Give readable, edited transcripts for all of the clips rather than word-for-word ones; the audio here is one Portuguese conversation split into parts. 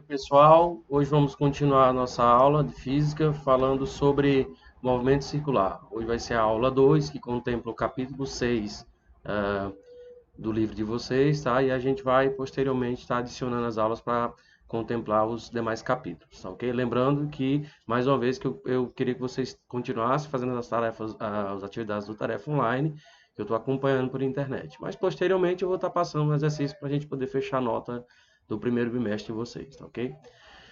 Pessoal, hoje vamos continuar a nossa aula de física falando sobre movimento circular. Hoje vai ser a aula 2, que contempla o capítulo 6 do livro de vocês, tá? E a gente vai posteriormente estar adicionando as aulas para contemplar os demais capítulos, tá ok? Lembrando que, mais uma vez, que eu queria que vocês continuassem fazendo as tarefas, as atividades do Tarefa Online, que eu estou acompanhando por internet. Mas posteriormente eu vou estar passando um exercício para a gente poder fechar a nota do primeiro bimestre de vocês, tá ok?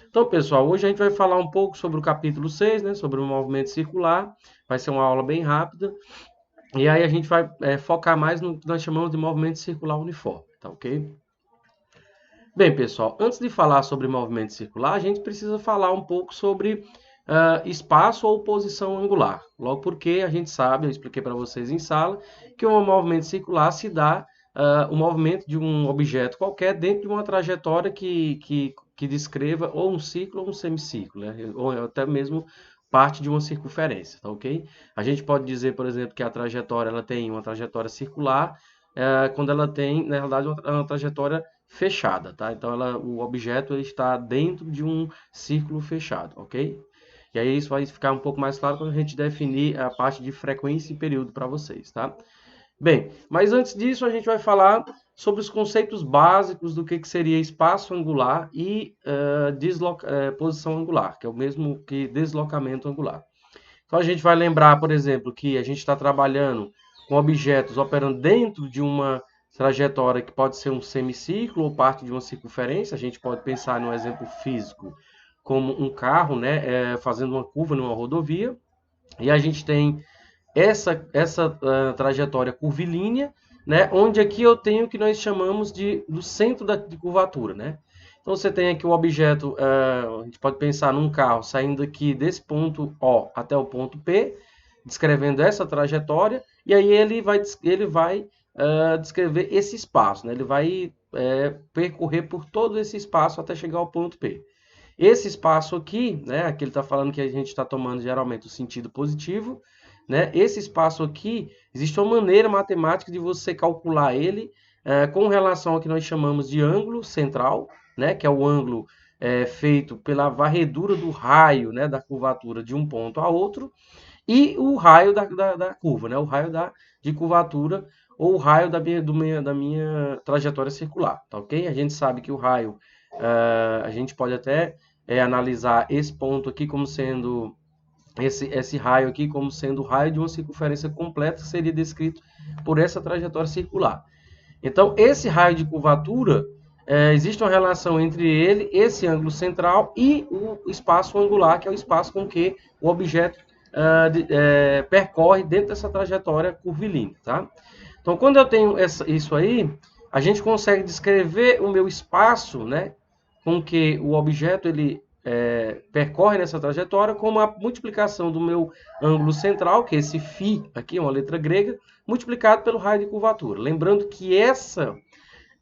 Então, pessoal, hoje a gente vai falar um pouco sobre o capítulo 6, né, sobre o movimento circular. Vai ser uma aula bem rápida. E aí a gente vai focar mais no que nós chamamos de movimento circular uniforme, tá ok? Bem, pessoal, antes de falar sobre movimento circular, a gente precisa falar um pouco sobre espaço ou posição angular. Logo porque a gente sabe, eu expliquei para vocês em sala, que um movimento circular se dá o movimento de um objeto qualquer dentro de uma trajetória que descreva ou um ciclo ou um semiciclo, né? Ou até mesmo parte de uma circunferência, tá ok? A gente pode dizer, por exemplo, que a trajetória ela tem uma trajetória circular, quando ela tem, na realidade, uma trajetória fechada, tá? Então, o objeto ele está dentro de um círculo fechado, ok? E aí isso vai ficar um pouco mais claro quando a gente definir a parte de frequência e período para vocês, tá? Bem, mas antes disso a gente vai falar sobre os conceitos básicos do que seria espaço angular e posição angular, que é o mesmo que deslocamento angular. Então a gente vai lembrar, por exemplo, que a gente está trabalhando com objetos operando dentro de uma trajetória que pode ser um semicírculo ou parte de uma circunferência. A gente pode pensar num exemplo físico como um carro, né, fazendo uma curva numa rodovia. E a gente tem essa trajetória curvilínea, né, onde aqui eu tenho o que nós chamamos do centro de curvatura, né? Então você tem aqui o objeto, a gente pode pensar num carro saindo aqui desse ponto O até o ponto P, descrevendo essa trajetória, e aí ele vai descrever esse espaço, né? Ele vai percorrer por todo esse espaço até chegar ao ponto P. Esse espaço aqui, né, aqui ele está falando que a gente está tomando geralmente o sentido positivo, né? Esse espaço aqui, existe uma maneira matemática de você calcular ele com relação ao que nós chamamos de ângulo central, né? Que é o ângulo feito pela varredura do raio, né, da curvatura de um ponto a outro, e o raio da curva, né? O raio de curvatura ou o raio da minha trajetória circular, tá ok? A gente sabe que o raio, a gente pode até analisar esse ponto aqui como sendo esse raio aqui como sendo o raio de uma circunferência completa, que seria descrito por essa trajetória circular. Então, esse raio de curvatura, existe uma relação entre ele, esse ângulo central, e o espaço angular, que é o espaço com que o objeto percorre dentro dessa trajetória curvilínea. Tá? Então, quando eu tenho isso aí, a gente consegue descrever o meu espaço, né, com que o objeto ele percorre nessa trajetória como a multiplicação do meu ângulo central, que é esse φ aqui, uma letra grega, multiplicado pelo raio de curvatura. Lembrando que essa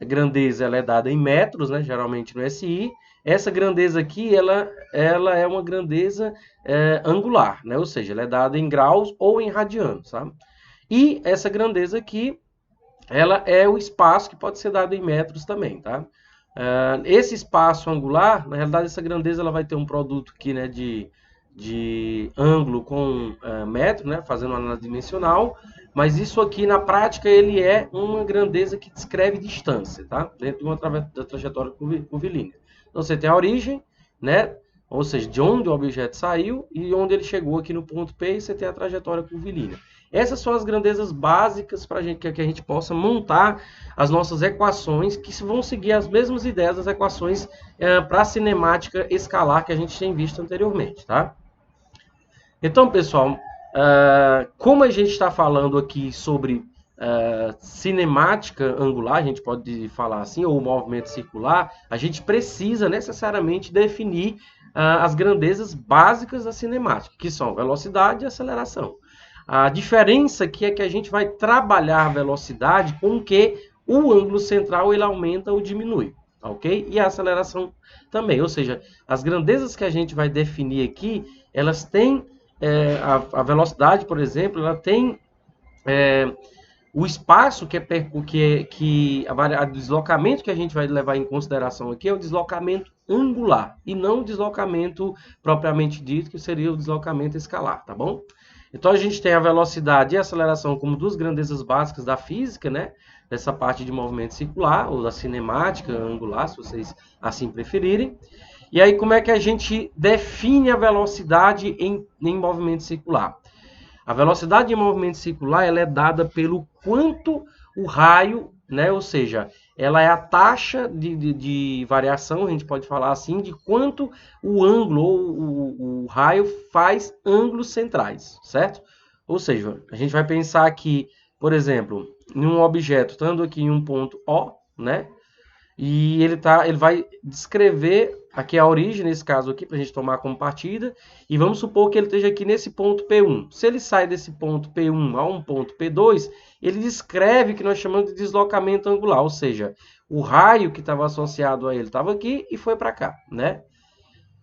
grandeza ela é dada em metros, né, geralmente no SI. Essa grandeza aqui ela é uma grandeza angular, né, ou seja, ela é dada em graus ou em radianos. Tá? E essa grandeza aqui ela é o espaço que pode ser dado em metros também, tá? Esse espaço angular, na realidade, essa grandeza ela vai ter um produto aqui, né, de ângulo com metro, né, fazendo uma análise dimensional, mas isso aqui, na prática, ele é uma grandeza que descreve distância, tá? Dentro de uma trajetória curvilínea. Então, você tem a origem, né, ou seja, de onde o objeto saiu e onde ele chegou aqui no ponto P, e você tem a trajetória curvilínea. Essas são as grandezas básicas para que a gente possa montar as nossas equações, que vão seguir as mesmas ideias das equações para a cinemática escalar que a gente tem visto anteriormente. Tá? Então, pessoal, como a gente está falando aqui sobre cinemática angular, a gente pode falar assim, ou movimento circular, a gente precisa necessariamente definir as grandezas básicas da cinemática, que são velocidade e aceleração. A diferença aqui é que a gente vai trabalhar a velocidade com que o ângulo central ele aumenta ou diminui, ok? E a aceleração também, ou seja, as grandezas que a gente vai definir aqui, elas têm a velocidade, por exemplo, ela tem O espaço o deslocamento que a gente vai levar em consideração aqui é o deslocamento angular e não o deslocamento propriamente dito, que seria o deslocamento escalar, tá bom? Então a gente tem a velocidade e a aceleração como duas grandezas básicas da física, né? Dessa parte de movimento circular ou da cinemática angular, se vocês assim preferirem. E aí como é que a gente define a velocidade em movimento circular? A velocidade em movimento circular ela é dada pelo quanto o raio, né, ou seja, ela é a taxa de variação, a gente pode falar assim, de quanto o ângulo ou o raio faz ângulos centrais, certo? Ou seja, a gente vai pensar aqui, por exemplo, em um objeto, estando aqui em um ponto O, né? E ele vai descrever aqui a origem, nesse caso aqui, para a gente tomar como partida. E vamos supor que ele esteja aqui nesse ponto P1. Se ele sai desse ponto P1 a um ponto P2, ele descreve o que nós chamamos de deslocamento angular. Ou seja, o raio que estava associado a ele estava aqui e foi para cá, né?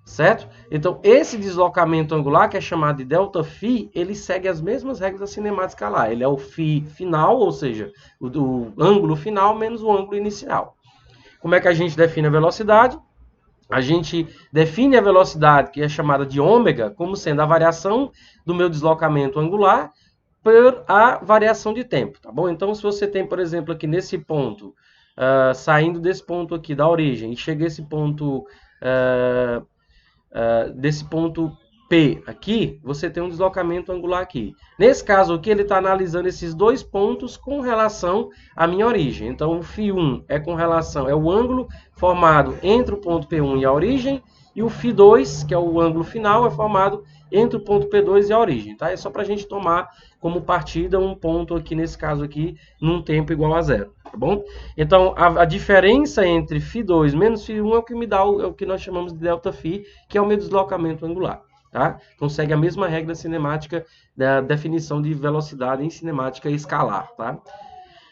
Certo? Então, esse deslocamento angular, que é chamado de ΔΦ, ele segue as mesmas regras da cinemática escalar. Ele é o φ final, ou seja, o ângulo final menos o ângulo inicial. Como é que a gente define a velocidade? A gente define a velocidade, que é chamada de ômega, como sendo a variação do meu deslocamento angular por a variação de tempo, tá bom? Então, se você tem, por exemplo, aqui nesse ponto, saindo desse ponto aqui da origem, e chega esse ponto, desse ponto P aqui, você tem um deslocamento angular aqui. Nesse caso aqui, ele está analisando esses dois pontos com relação à minha origem. Então, o φ1 é com relação, é o ângulo formado entre o ponto P1 e a origem, e o φ2, que é o ângulo final, é formado entre o ponto P2 e a origem. Tá? É só para a gente tomar como partida um ponto aqui, nesse caso aqui, num tempo igual a zero. Tá bom? Então, a diferença entre φ2 menos φ1 é o que me dá é o que nós chamamos de ΔΦ, que é o meu deslocamento angular. Tá? Então segue a mesma regra cinemática da definição de velocidade em cinemática escalar. Tá?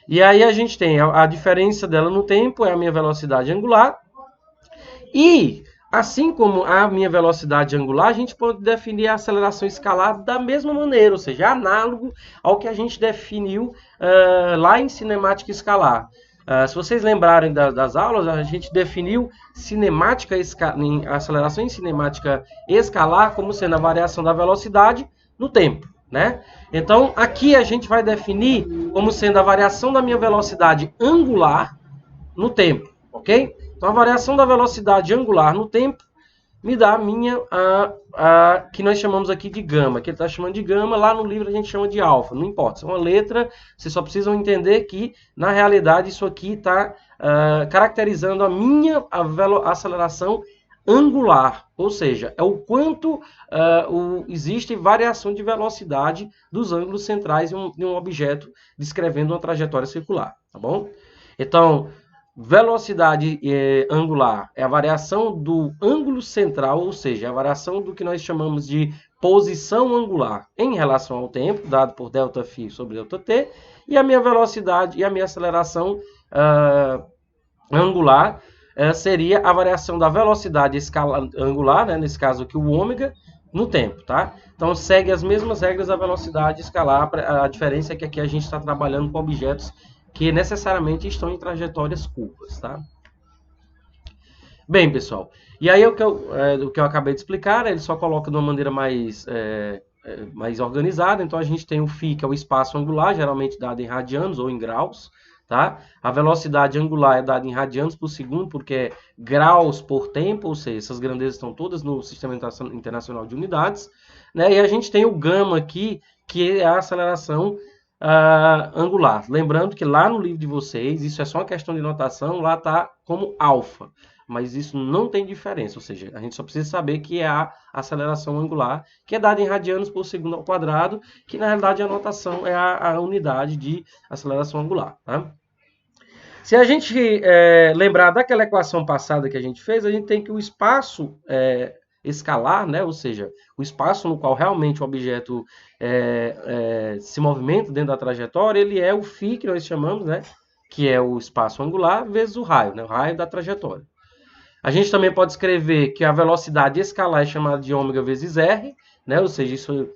E aí a gente tem a diferença dela no tempo, é a minha velocidade angular. E, assim como a minha velocidade angular, a gente pode definir a aceleração escalar da mesma maneira, ou seja, análogo ao que a gente definiu lá em cinemática escalar. Se vocês lembrarem das aulas, a gente definiu aceleração em cinemática escalar como sendo a variação da velocidade no tempo, né? Então, aqui a gente vai definir como sendo a variação da minha velocidade angular no tempo, ok? Então, a variação da velocidade angular no tempo me dá a minha, que nós chamamos aqui de gama, que ele está chamando de gama, lá no livro a gente chama de alfa, não importa, é uma letra, vocês só precisam entender que, na realidade, isso aqui está caracterizando a minha aceleração angular, ou seja, é o quanto existe variação de velocidade dos ângulos centrais de um objeto descrevendo uma trajetória circular, tá bom? Então, velocidade angular é a variação do ângulo central, ou seja, a variação do que nós chamamos de posição angular em relação ao tempo, dado por ΔΦ sobre ΔT, e a minha velocidade e a minha aceleração angular seria a variação da velocidade angular, né, nesse caso aqui o ômega, no tempo, tá? Então segue as mesmas regras da velocidade escalar, a diferença é que aqui a gente está trabalhando com objetos que necessariamente estão em trajetórias curvas, tá? Bem, pessoal, e aí o que eu acabei de explicar, ele só coloca de uma maneira mais organizada. Então a gente tem o φ, que é o espaço angular, geralmente dado em radianos ou em graus, tá? A velocidade angular é dada em radianos por segundo, porque é graus por tempo, ou seja, essas grandezas estão todas no Sistema Internacional de Unidades, né? E a gente tem o gama aqui, que é a aceleração angular. Lembrando que lá no livro de vocês, isso é só uma questão de notação, lá está como alfa, mas isso não tem diferença, ou seja, a gente só precisa saber que é a aceleração angular, que é dada em radianos por segundo ao quadrado, que na realidade a notação é a unidade de aceleração angular. Tá? Se a gente lembrar daquela equação passada que a gente fez, a gente tem que o espaço escalar, né? Ou seja, o espaço no qual realmente o objeto se movimenta dentro da trajetória, ele é o φ que nós chamamos, né? Que é o espaço angular vezes o raio, né? O raio da trajetória. A gente também pode escrever que a velocidade escalar é chamada de ômega vezes r, né? Ou seja, isso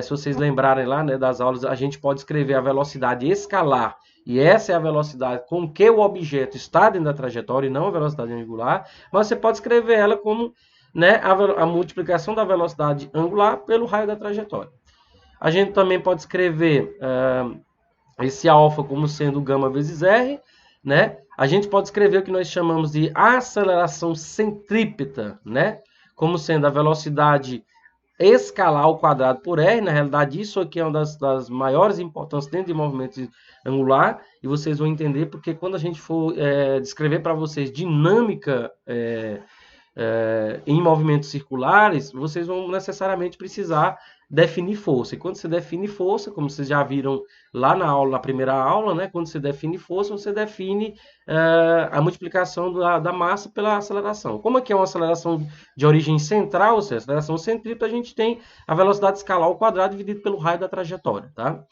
se vocês lembrarem lá, né, das aulas, a gente pode escrever a velocidade escalar, e essa é a velocidade com que o objeto está dentro da trajetória, e não a velocidade angular, mas você pode escrever ela como, né, a multiplicação da velocidade angular pelo raio da trajetória. A gente também pode escrever esse alfa como sendo gama vezes r, né? A gente pode escrever o que nós chamamos de aceleração centrípeta, né? Como sendo a velocidade escalar ao quadrado por r. Na realidade, isso aqui é uma das maiores importâncias dentro de movimento angular, e vocês vão entender porque quando a gente for descrever para vocês dinâmica em movimentos circulares, vocês vão necessariamente precisar definir força. E quando você define força, como vocês já viram lá na aula, na primeira aula, né? Quando você define força, você define a multiplicação da massa pela aceleração. Como aqui é uma aceleração de origem central, ou seja, aceleração centrípeta, a gente tem a velocidade escalar ao quadrado dividido pelo raio da trajetória, tá?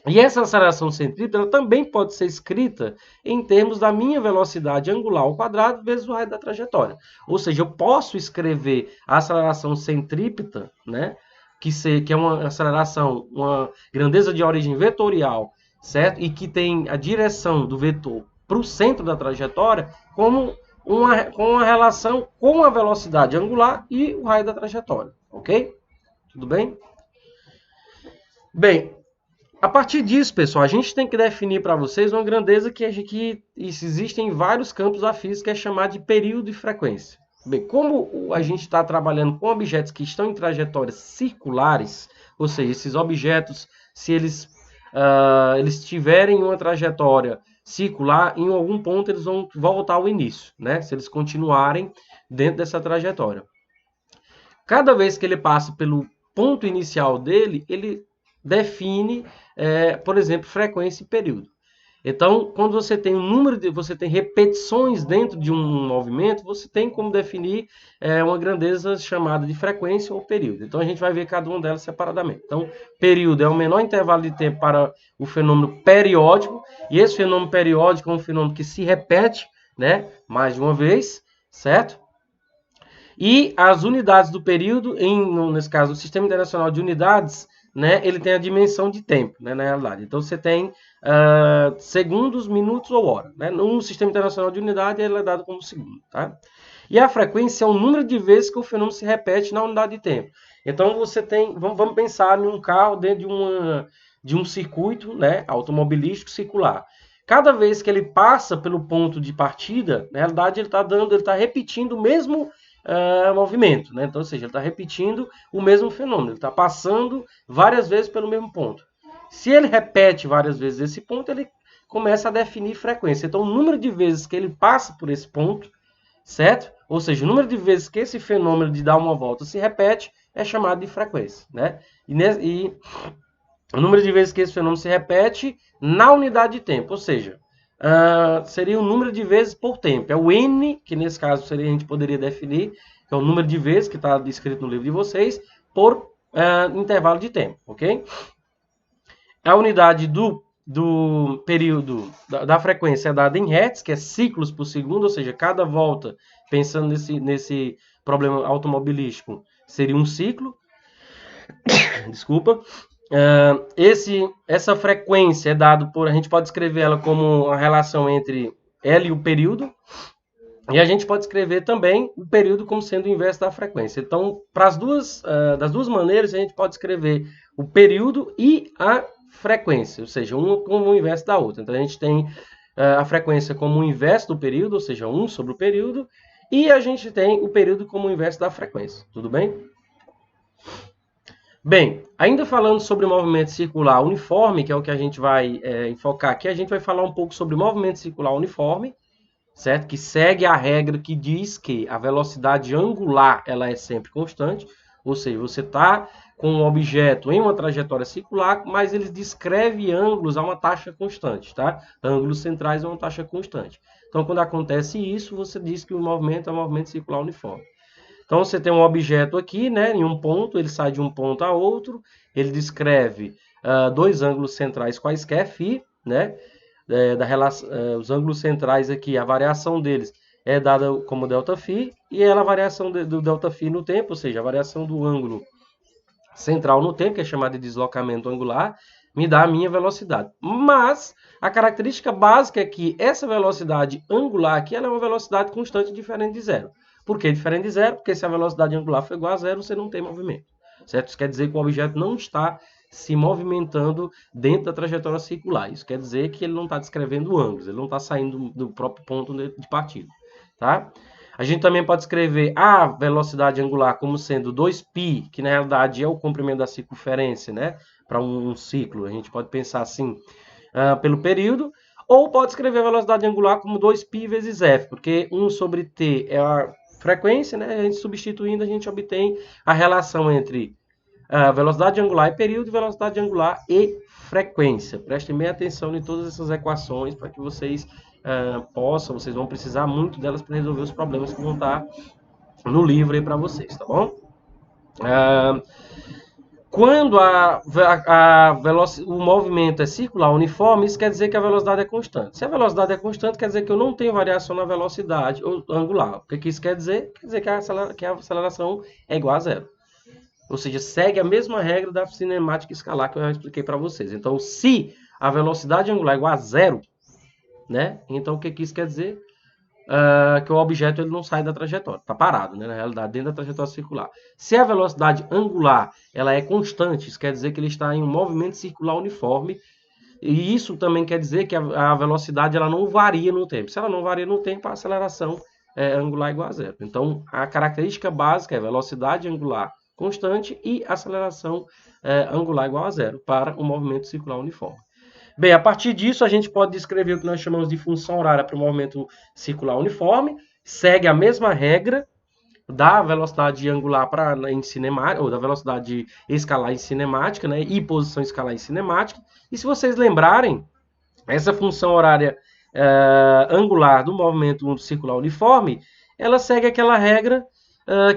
E essa aceleração centrípeta também pode ser escrita em termos da minha velocidade angular ao quadrado vezes o raio da trajetória. Ou seja, eu posso escrever a aceleração centrípeta, né, que é uma aceleração, uma grandeza de origem vetorial, certo? E que tem a direção do vetor para o centro da trajetória, como uma relação com a velocidade angular e o raio da trajetória. Ok? Tudo bem? Bem, a partir disso, pessoal, a gente tem que definir para vocês uma grandeza que existe em vários campos da física, é chamada de período e frequência. Bem, como a gente está trabalhando com objetos que estão em trajetórias circulares, ou seja, esses objetos, se eles tiverem uma trajetória circular, em algum ponto eles vão voltar ao início, né? Se eles continuarem dentro dessa trajetória. Cada vez que ele passa pelo ponto inicial dele, ele define, por exemplo, frequência e período. Então, quando você tem você tem repetições dentro de um movimento, você tem como definir uma grandeza chamada de frequência ou período. Então, a gente vai ver cada uma delas separadamente. Então, período é o menor intervalo de tempo para o fenômeno periódico, e esse fenômeno periódico é um fenômeno que se repete, né, mais de uma vez, certo? E as unidades do período, nesse caso, o Sistema Internacional de Unidades, né, ele tem a dimensão de tempo, né, na realidade. Então, você tem segundos, minutos ou hora. Né? No Sistema Internacional de Unidade, ele é dado como segundo. Tá? E a frequência é o número de vezes que o fenômeno se repete na unidade de tempo. Então, você tem... Vamos pensar em um carro dentro de um circuito, né, automobilístico circular. Cada vez que ele passa pelo ponto de partida, na realidade, ele está repetindo o mesmo movimento, né? Então, ou seja, ele está repetindo o mesmo fenômeno, ele está passando várias vezes pelo mesmo ponto. Se ele repete várias vezes esse ponto, ele começa a definir frequência. Então, o número de vezes que ele passa por esse ponto, certo? Ou seja, o número de vezes que esse fenômeno de dar uma volta se repete é chamado de frequência, né? E o número de vezes que esse fenômeno se repete na unidade de tempo, ou seja, seria o número de vezes por tempo. É o n, que nesse caso a gente poderia definir, que é o número de vezes que está descrito no livro de vocês, por intervalo de tempo, ok? A unidade do período, da frequência é dada em hertz, que é ciclos por segundo, ou seja, cada volta, pensando nesse problema automobilístico, seria um ciclo. Desculpa. Essa frequência é dada por... A gente pode escrever ela como a relação entre L e o período. E a gente pode escrever também o período como sendo o inverso da frequência. Então, das duas maneiras, a gente pode escrever o período e a frequência, ou seja, uma como o inverso da outra. Então, a gente tem a frequência como o inverso do período, ou seja, 1 sobre o período, e a gente tem o período como o inverso da frequência. Tudo bem? Bem, ainda falando sobre movimento circular uniforme, que é o que a gente vai enfocar aqui, a gente vai falar um pouco sobre movimento circular uniforme, certo? Que segue a regra que diz que a velocidade angular ela é sempre constante, ou seja, você está com um objeto em uma trajetória circular, mas ele descreve ângulos a uma taxa constante, tá? Ângulos centrais a uma taxa constante. Então, quando acontece isso, você diz que o movimento é um movimento circular uniforme. Então, você tem um objeto aqui, né, em um ponto, ele sai de um ponto a outro, ele descreve dois ângulos centrais quaisquer, φ, né, os ângulos centrais aqui, a variação deles é dada como ΔΦ, e ela a variação do ΔΦ no tempo, ou seja, a variação do ângulo central no tempo, que é chamada de deslocamento angular, me dá a minha velocidade. Mas a característica básica é que essa velocidade angular aqui ela é uma velocidade constante diferente de zero. Por que diferente de zero? Porque se a velocidade angular for igual a zero, você não tem movimento. Certo? Isso quer dizer que o objeto não está se movimentando dentro da trajetória circular. Isso quer dizer que ele não está descrevendo ângulos, ele não está saindo do próprio ponto de partida. Tá? A gente também pode escrever a velocidade angular como sendo 2π, que na realidade é o comprimento da circunferência, né? Para um ciclo. A gente pode pensar assim, pelo período, ou pode escrever a velocidade angular como 2π vezes f, porque 1 sobre t é a frequência, né? A gente substituindo, a gente obtém a relação entre velocidade angular e período, velocidade angular e frequência. Prestem bem atenção em todas essas equações para que vocês vocês vão precisar muito delas para resolver os problemas que vão estar no livro aí para vocês, tá bom? Quando o movimento é circular uniforme, isso quer dizer que a velocidade é constante. Se a velocidade é constante, quer dizer que eu não tenho variação na velocidade angular. O que isso quer dizer? Quer dizer que a aceleração é igual a zero. Ou seja, segue a mesma regra da cinemática escalar que eu já expliquei para vocês. Então, se a velocidade angular é igual a zero, né? Então, o que isso quer dizer? Que o objeto ele não sai da trajetória, está parado, né? Na realidade, dentro da trajetória circular. Se a velocidade angular ela é constante, isso quer dizer que ele está em um movimento circular uniforme, e isso também quer dizer que a velocidade ela não varia no tempo. Se ela não varia no tempo, a aceleração angular é igual a zero. Então, a característica básica é velocidade angular constante e aceleração angular igual a zero para o movimento circular uniforme. Bem, a partir disso, a gente pode descrever o que nós chamamos de função horária para o movimento circular uniforme, segue a mesma regra da velocidade angular em cinemática, ou da velocidade escalar em cinemática, né, e posição escalar em cinemática. E se vocês lembrarem, essa função horária angular do movimento circular uniforme, ela segue aquela regra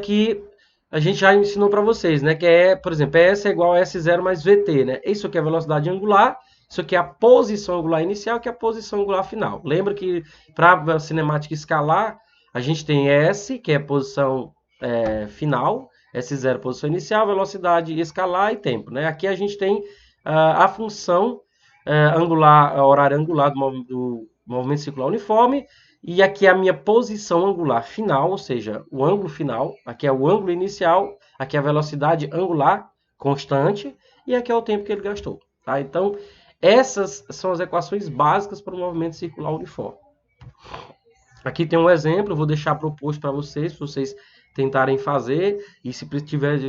que a gente já ensinou para vocês, né? Que é, por exemplo, S é igual a S0 mais VT, né? Isso aqui é a velocidade angular, isso aqui é a posição angular inicial, que é a posição angular final. Lembra que para a cinemática escalar, a gente tem S, que é a posição final, S0 posição inicial, velocidade escalar e tempo, né? Aqui a gente tem a função angular, a horária angular do movimento circular uniforme, e aqui é a minha posição angular final, ou seja, o ângulo final, aqui é o ângulo inicial, aqui é a velocidade angular constante, e aqui é o tempo que ele gastou. Tá? Então, essas são as equações básicas para o movimento circular uniforme. Aqui tem um exemplo, eu vou deixar proposto para vocês tentarem fazer, e se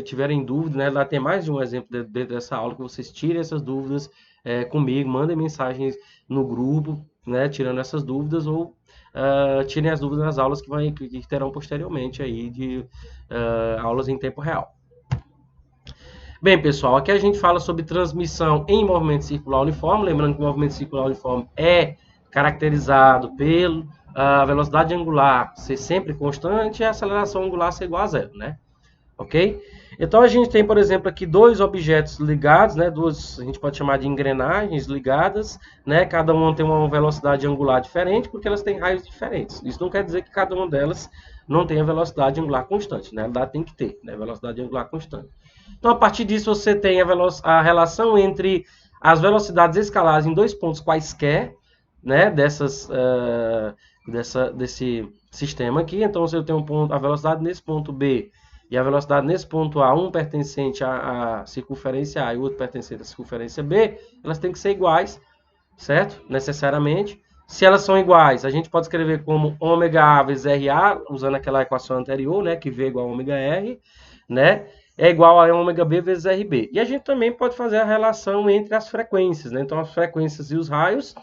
tiverem dúvida, né, lá tem mais de um exemplo dentro dessa aula, que vocês tirem essas dúvidas comigo, mandem mensagens no grupo, né, tirando essas dúvidas, ou tirem as dúvidas nas aulas que terão posteriormente aí de aulas em tempo real. Bem, pessoal, aqui a gente fala sobre transmissão em movimento circular uniforme, lembrando que o movimento circular uniforme é caracterizado pela velocidade angular ser sempre constante e a aceleração angular ser igual a zero, né? Ok? Então a gente tem, por exemplo, aqui dois objetos ligados, né? Duas, a gente pode chamar de engrenagens ligadas, né? Cada uma tem uma velocidade angular diferente porque elas têm raios diferentes. Isso não quer dizer que cada uma delas não tenha velocidade angular constante, né? Na verdade tem que ter, né? Velocidade angular constante. Então a partir disso você tem a relação entre as velocidades escalares em dois pontos quaisquer, né? Desse sistema aqui. Então você tem a velocidade nesse ponto B e a velocidade nesse ponto A, um pertencente à circunferência A e o outro pertencente à circunferência B, elas têm que ser iguais, certo? Necessariamente. Se elas são iguais, a gente pode escrever como ômega vezes RA, usando aquela equação anterior, né, que V é igual a ômega R, né, é igual a ômega B vezes RB. E a gente também pode fazer a relação entre as frequências, né? Então, as frequências e os raios,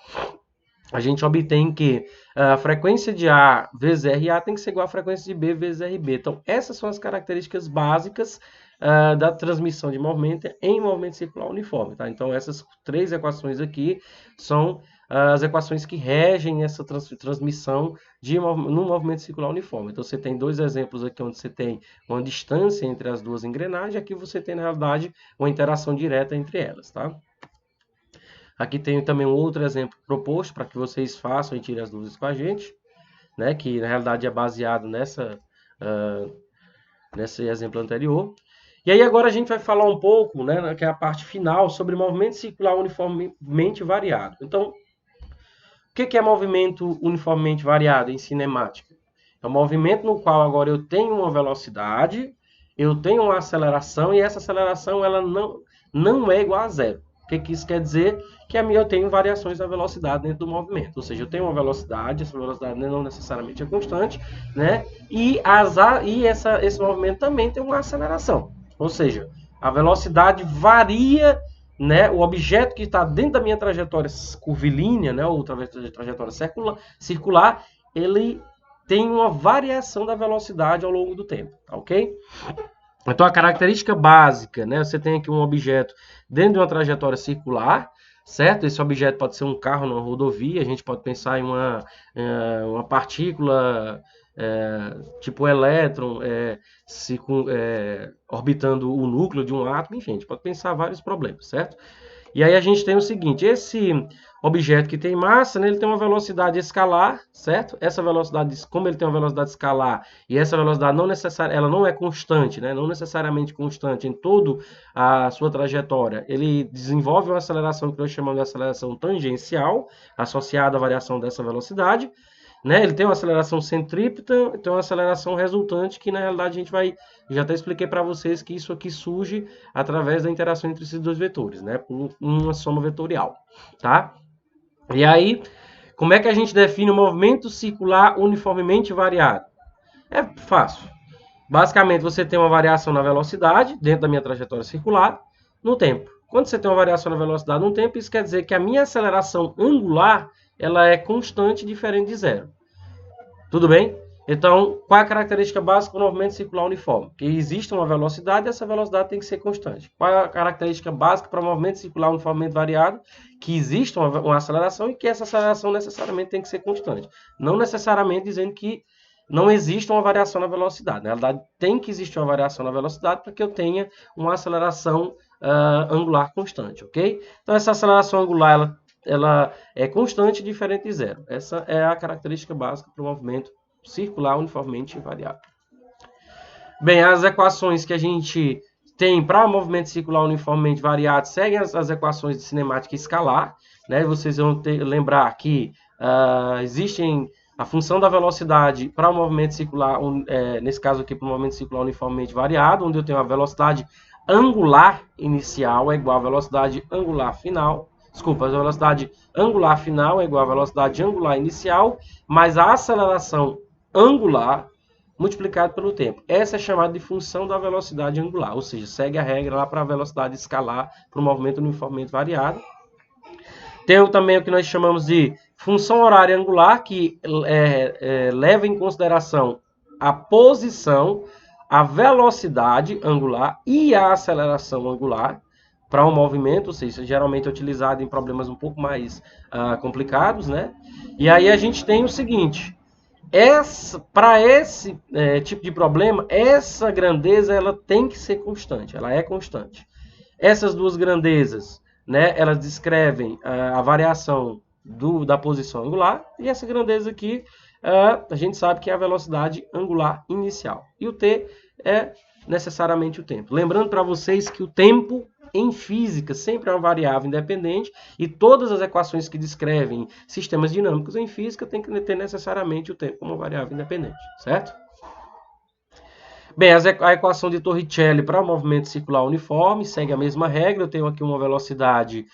a gente obtém que a frequência de A vezes RA tem que ser igual à frequência de B vezes RB. Então, essas são as características básicas da transmissão de movimento em movimento circular uniforme. Tá? Então, essas três equações aqui são as equações que regem essa transmissão no movimento circular uniforme. Então, você tem dois exemplos aqui onde você tem uma distância entre as duas engrenagens, aqui você tem, na realidade, uma interação direta entre elas. Tá? Aqui tem também um outro exemplo proposto para que vocês façam e tirem as dúvidas com a gente, né, que na realidade é baseado nesse exemplo anterior. E aí agora a gente vai falar um pouco, né, que é a parte final, sobre movimento circular uniformemente variado. Então, o que é movimento uniformemente variado em cinemática? É um movimento no qual agora eu tenho uma velocidade, eu tenho uma aceleração e essa aceleração ela não é igual a zero. O que isso quer dizer? Que eu tenho variações da velocidade dentro do movimento. Ou seja, eu tenho uma velocidade, essa velocidade não necessariamente é constante, né? Esse movimento também tem uma aceleração. Ou seja, a velocidade varia, né, o objeto que está dentro da minha trajetória curvilínea, né, ou trajetória circular, ele tem uma variação da velocidade ao longo do tempo, tá ok? Então a característica básica, né, você tem aqui um objeto dentro de uma trajetória circular, certo? Esse objeto pode ser um carro numa rodovia, a gente pode pensar em uma partícula tipo elétron orbitando o núcleo de um átomo, enfim, a gente pode pensar vários problemas, certo? E aí a gente tem o seguinte, esse objeto que tem massa, né, ele tem uma velocidade escalar, certo? Essa velocidade, como ele tem uma velocidade escalar e essa velocidade ela não é constante, né, não necessariamente constante em toda a sua trajetória, ele desenvolve uma aceleração que nós chamamos de aceleração tangencial, associada à variação dessa velocidade, né? Ele tem uma aceleração centrípeta, tem uma aceleração resultante que na realidade a gente vai, já até expliquei para vocês que isso aqui surge através da interação entre esses dois vetores, né? Por uma soma vetorial, tá? E aí, como é que a gente define o movimento circular uniformemente variado? É fácil. Basicamente, você tem uma variação na velocidade dentro da minha trajetória circular no tempo. Quando você tem uma variação na velocidade no tempo, isso quer dizer que a minha aceleração angular ela é constante, diferente de zero. Tudo bem? Então, qual é a característica básica do movimento circular uniforme? Que existe uma velocidade e essa velocidade tem que ser constante. Qual é a característica básica para o movimento circular uniformemente variado? Que existe uma aceleração e que essa aceleração necessariamente tem que ser constante. Não necessariamente dizendo que não existe uma variação na velocidade. Na realidade, tem que existir uma variação na velocidade para que eu tenha uma aceleração angular constante, ok? Então, essa aceleração angular, ela é constante, diferente de zero. Essa é a característica básica para o movimento circular uniformemente variado. Bem, as equações que a gente tem para o movimento circular uniformemente variado seguem as equações de cinemática escalar, né? Vocês vão lembrar que existem a função da velocidade para o movimento circular, nesse caso aqui para o movimento circular uniformemente variado, onde eu tenho a velocidade angular inicial é igual à velocidade angular final. Desculpa, a velocidade angular final é igual à velocidade angular inicial, mais a aceleração angular multiplicado pelo tempo. Essa é chamada de função da velocidade angular, ou seja, segue a regra lá para a velocidade escalar para o movimento uniformemente variado. Tem também o que nós chamamos de função horária angular, que leva em consideração a posição, a velocidade angular e a aceleração angular para um movimento, ou seja, geralmente é utilizado em problemas um pouco mais complicados, né? E aí a gente tem o seguinte, para esse tipo de problema, essa grandeza ela tem que ser constante, ela é constante. Essas duas grandezas, né, elas descrevem a variação da posição angular, e essa grandeza aqui, a gente sabe que é a velocidade angular inicial. E o t é necessariamente o tempo. Lembrando para vocês que o tempo em física sempre é uma variável independente e todas as equações que descrevem sistemas dinâmicos em física têm que ter necessariamente o tempo como variável independente, certo? Bem, a equação de Torricelli para o movimento circular uniforme segue a mesma regra. Eu tenho aqui uma velocidade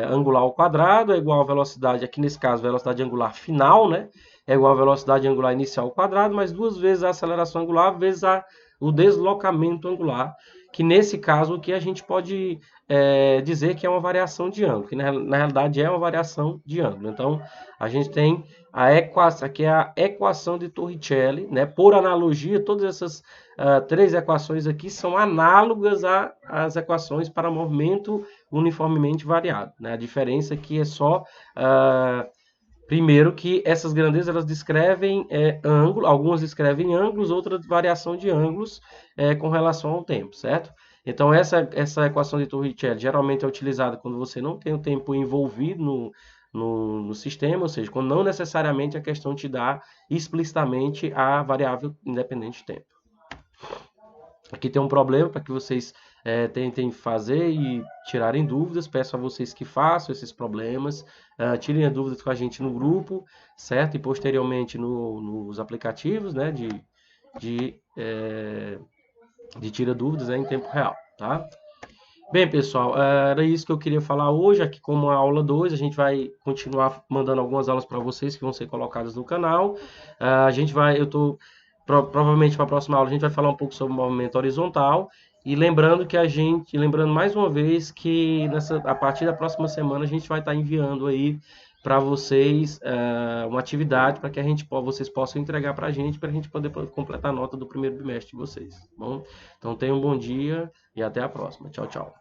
angular ao quadrado, é igual à velocidade, aqui nesse caso, velocidade angular final, né? É igual à velocidade angular inicial ao quadrado, mais duas vezes a aceleração angular, vezes o deslocamento angular, que nesse caso aqui a gente pode dizer que é uma variação de ângulo, que na realidade é uma variação de ângulo. Então, a gente tem aqui é a equação de Torricelli, né? Por analogia, todas essas três equações aqui são análogas às equações para movimento uniformemente variado, né? A diferença aqui é só, primeiro, que essas grandezas elas descrevem ângulo, algumas descrevem ângulos, outras variação de ângulos com relação ao tempo, certo? Então, essa equação de Torricelli geralmente é utilizada quando você não tem o tempo envolvido no sistema, ou seja, quando não necessariamente a questão te dá explicitamente a variável independente de tempo. Aqui tem um problema para que vocês tentem fazer e tirarem dúvidas. Peço a vocês que façam esses problemas, tirem as dúvidas com a gente no grupo, certo? E posteriormente nos aplicativos, né, de tira dúvidas, né, em tempo real, tá? Bem, pessoal, era isso que eu queria falar hoje. Aqui, como a aula 2, a gente vai continuar mandando algumas aulas para vocês que vão ser colocadas no canal. Provavelmente para a próxima aula, a gente vai falar um pouco sobre o movimento horizontal. E lembrando mais uma vez que a partir da próxima semana, a gente vai estar enviando aí para vocês uma atividade para que vocês possam entregar para a gente poder completar a nota do primeiro bimestre de vocês, tá bom? Então, tenham um bom dia e até a próxima. Tchau, tchau.